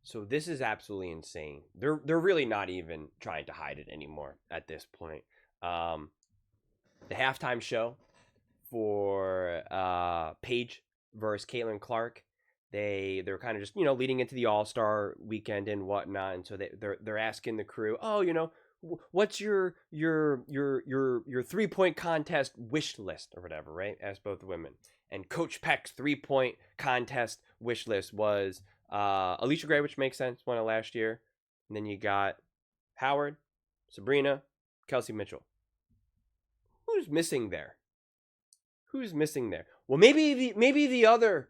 So this is absolutely insane. They're really not even trying to hide it anymore at this point. Um, the halftime show for Paige versus Caitlin Clark. They're kind of just leading into the All Star weekend and whatnot, and so they're asking the crew, oh, what's your 3-point contest wish list or whatever, right? Ask both women. And Coach Peck's 3-point contest wish list was Alicia Gray, which makes sense, won it last year. And then you got Howard, Sabrina, Kelsey Mitchell. Who's missing there? Who's missing there? Well, maybe the other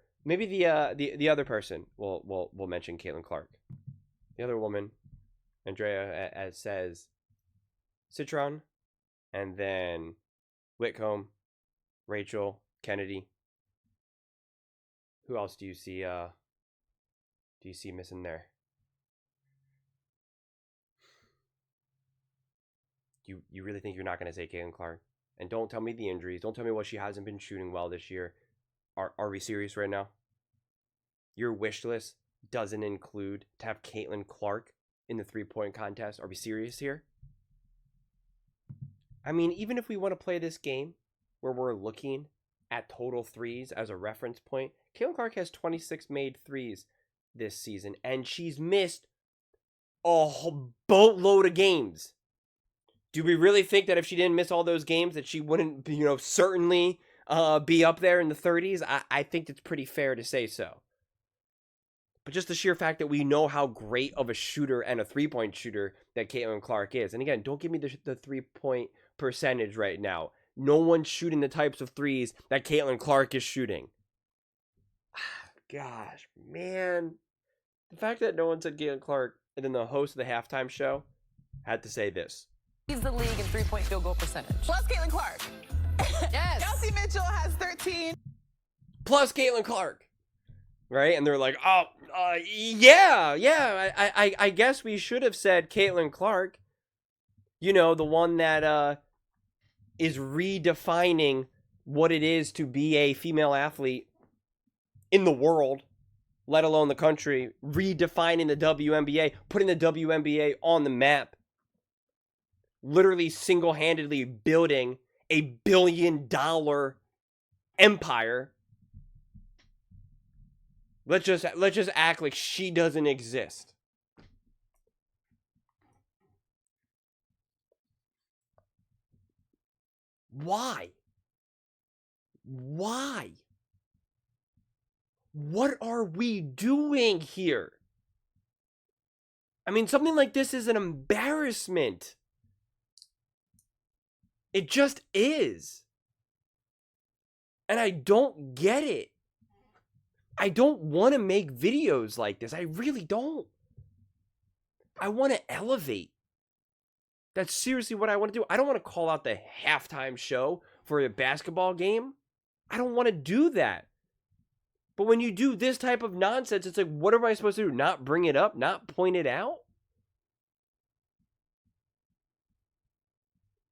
person. We'll mention Caitlin Clark. The other woman, Andrea, as says Citron, and then Whitcomb, Rachel, Kennedy. Who else do you see? Missing there? You really think you're not going to say Caitlin Clark? And don't tell me the injuries. Don't tell me what she hasn't been shooting well this year. Are we serious right now? Your wish list doesn't include to have Caitlin Clark in the 3-point contest. Are we serious here? I mean, even if we want to play this game where we're looking at total threes as a reference point, Caitlin Clark has 26 made threes this season, and she's missed a whole boatload of games. Do we really think that if she didn't miss all those games that she wouldn't, certainly be up there in the 30s? I think it's pretty fair to say so. But just the sheer fact that we know how great of a shooter and a 3-point shooter that Caitlin Clark is. And again, don't give me the 3-point percentage right now. No one's shooting the types of threes that Caitlin Clark is shooting. Gosh, man. The fact that no one said Caitlin Clark, and then the host of the halftime show had to say this. Leads the league in 3-point field goal percentage. Plus Caitlin Clark. Yes. Kelsey Mitchell has 13. Plus Caitlin Clark. Right? And they're like, oh, yeah. I guess we should have said Caitlin Clark. The one that is redefining what it is to be a female athlete in the world, let alone the country, redefining the WNBA, putting the WNBA on the map, literally single-handedly building a billion-dollar empire. Let's just act like she doesn't exist. Why? Why? What are we doing here? I mean, something like this is an embarrassment. It just is. And I don't get it. I don't want to make videos like this. I really don't. I want to elevate. That's seriously what I want to do. I don't want to call out the halftime show for a basketball game. I don't want to do that. But when you do this type of nonsense, it's like, what am I supposed to do? Not bring it up? Not point it out?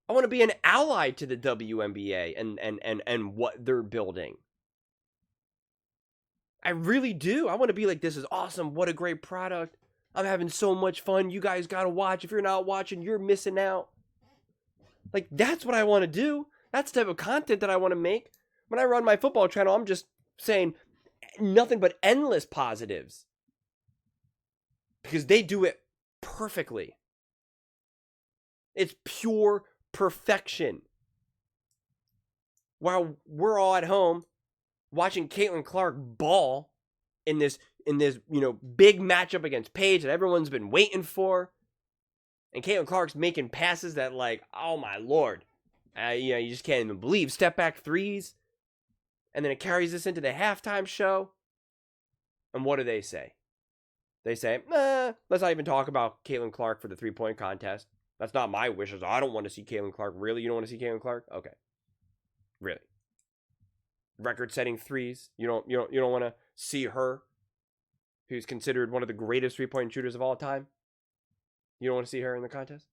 I want to be an ally to the WNBA and what they're building. I really do. I want to be like, this is awesome. What a great product. I'm having so much fun. You guys got to watch. If you're not watching, you're missing out. Like, that's what I want to do. That's the type of content that I want to make. When I run my football channel, I'm just saying nothing but endless positives. Because they do it perfectly. It's pure perfection. While we're all at home watching Caitlin Clark ball in this big matchup against Paige that everyone's been waiting for. And Caitlin Clark's making passes that, like, oh my lord. You just can't even believe. Step back threes. And then it carries us into the halftime show. And what do they say? They say, let's not even talk about Caitlin Clark for the 3-point contest. That's not my wishes. I don't want to see Caitlin Clark. Really? You don't want to see Caitlin Clark? Okay. Really? Record-setting threes? You don't want to see her, who's considered one of the greatest 3-point shooters of all time? You don't want to see her in the contest?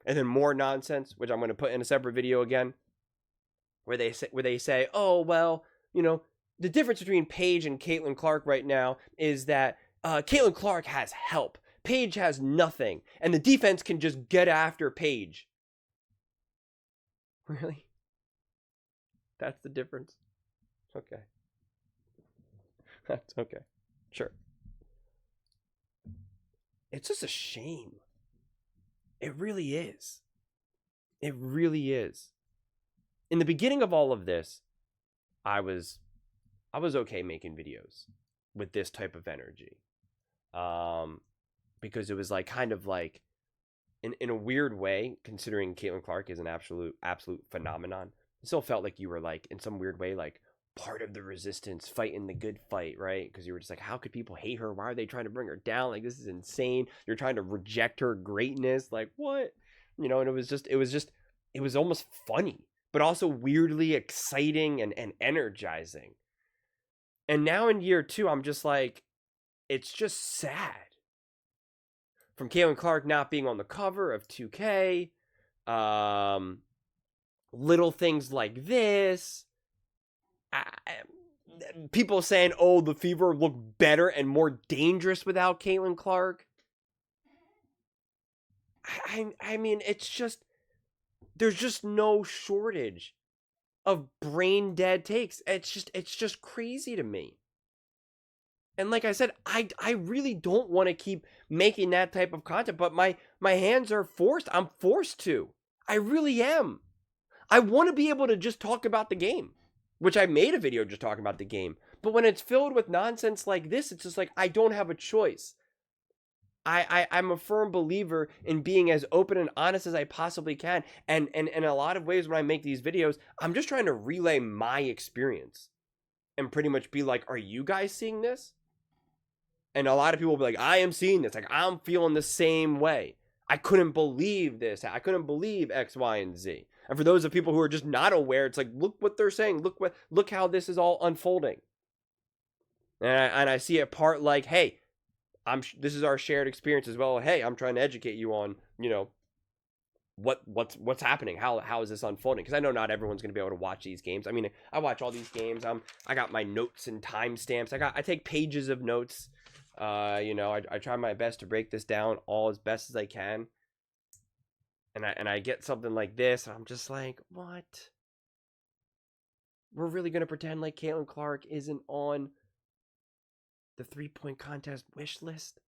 And then more nonsense, which I'm going to put in a separate video again, where they say, oh, well, the difference between Paige and Caitlin Clark right now is that Caitlin Clark has help. Paige has nothing. And the defense can just get after Paige. Really? That's the difference? Okay. That's okay. Sure. It's just a shame. It really is. It really is. In the beginning of all of this, I was okay making videos with this type of energy. Because it was like kind of like in a weird way, considering Caitlin Clark is an absolute phenomenon, it still felt like you were like in some weird way like part of the resistance, fighting the good fight, right? Because you were just like, how could people hate her? Why are they trying to bring her down? Like, this is insane. You're trying to reject her greatness. Like, what? You know, and it was almost funny, but also weirdly exciting and energizing. And now in year 2, I'm just like, it's just sad. From Caitlin Clark not being on the cover of 2K, little things like this. People saying, oh, the Fever look better and more dangerous without Caitlin Clark. I mean, it's just, there's just no shortage of brain dead takes. It's just crazy to me. And like I said, I really don't want to keep making that type of content, but my hands are forced. I'm forced to. I really am. I want to be able to just talk about the game, which I made a video just talking about the game. But when it's filled with nonsense like this, it's just like, I don't have a choice. I'm a firm believer in being as open and honest as I possibly can. And in a lot of ways, when I make these videos, I'm just trying to relay my experience and pretty much be like, are you guys seeing this? And a lot of people will be like, I am seeing this. Like, I'm feeling the same way. I couldn't believe this. I couldn't believe X, Y, and Z. And for those of people who are just not aware, it's like, look what they're saying. Look how this is all unfolding. And I see a part like, hey, this is our shared experience as well. Hey, I'm trying to educate you on, you know, what's happening. How is this unfolding? Because I know not everyone's going to be able to watch these games. I mean, I watch all these games. I got my notes and timestamps. I take pages of notes. You know, I try my best to break this down all as best as I can. And I get something like this, and I'm just like, what? We're really gonna pretend like Caitlin Clark isn't on the 3-point contest wish list?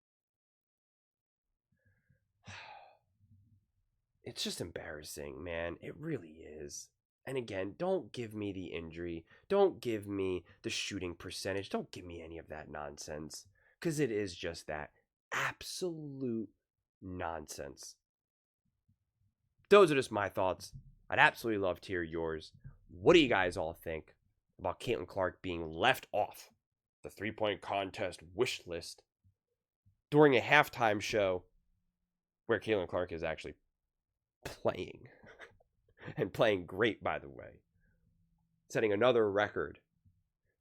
It's just embarrassing, man. It really is. And again, don't give me the injury. Don't give me the shooting percentage. Don't give me any of that nonsense. Because it is just that. Absolute nonsense. Those are just my thoughts. I'd absolutely love to hear yours. What do you guys all think about Caitlin Clark being left off the 3-point contest wish list during a halftime show where Caitlin Clark is actually playing and playing great, by the way, setting another record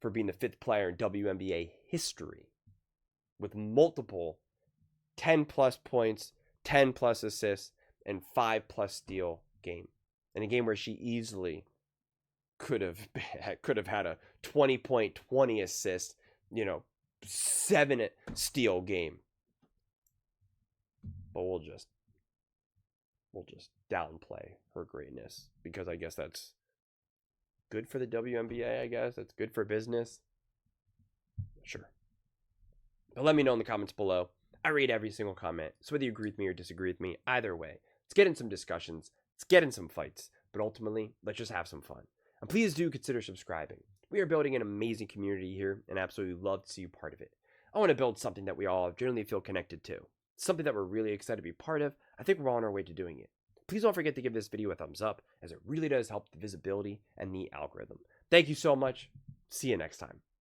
for being the 5th player in WNBA history with multiple 10+ points, 10+ assists, and 5+ steal game, in a game where she easily could have had a 20-point, 20 assist, you know, 7 steal game. But we'll just downplay her greatness, because I guess that's good for the WNBA. I guess that's good for business. Sure. But let me know in the comments below. I read every single comment, so whether you agree with me or disagree with me, either way, let's get in some discussions, let's get in some fights, but ultimately, let's just have some fun. And please do consider subscribing. We are building an amazing community here, and absolutely love to see you part of it. I want to build something that we all generally feel connected to, something that we're really excited to be part of. I think we're on our way to doing it. Please don't forget to give this video a thumbs up, as it really does help the visibility and the algorithm. Thank you so much. See you next time.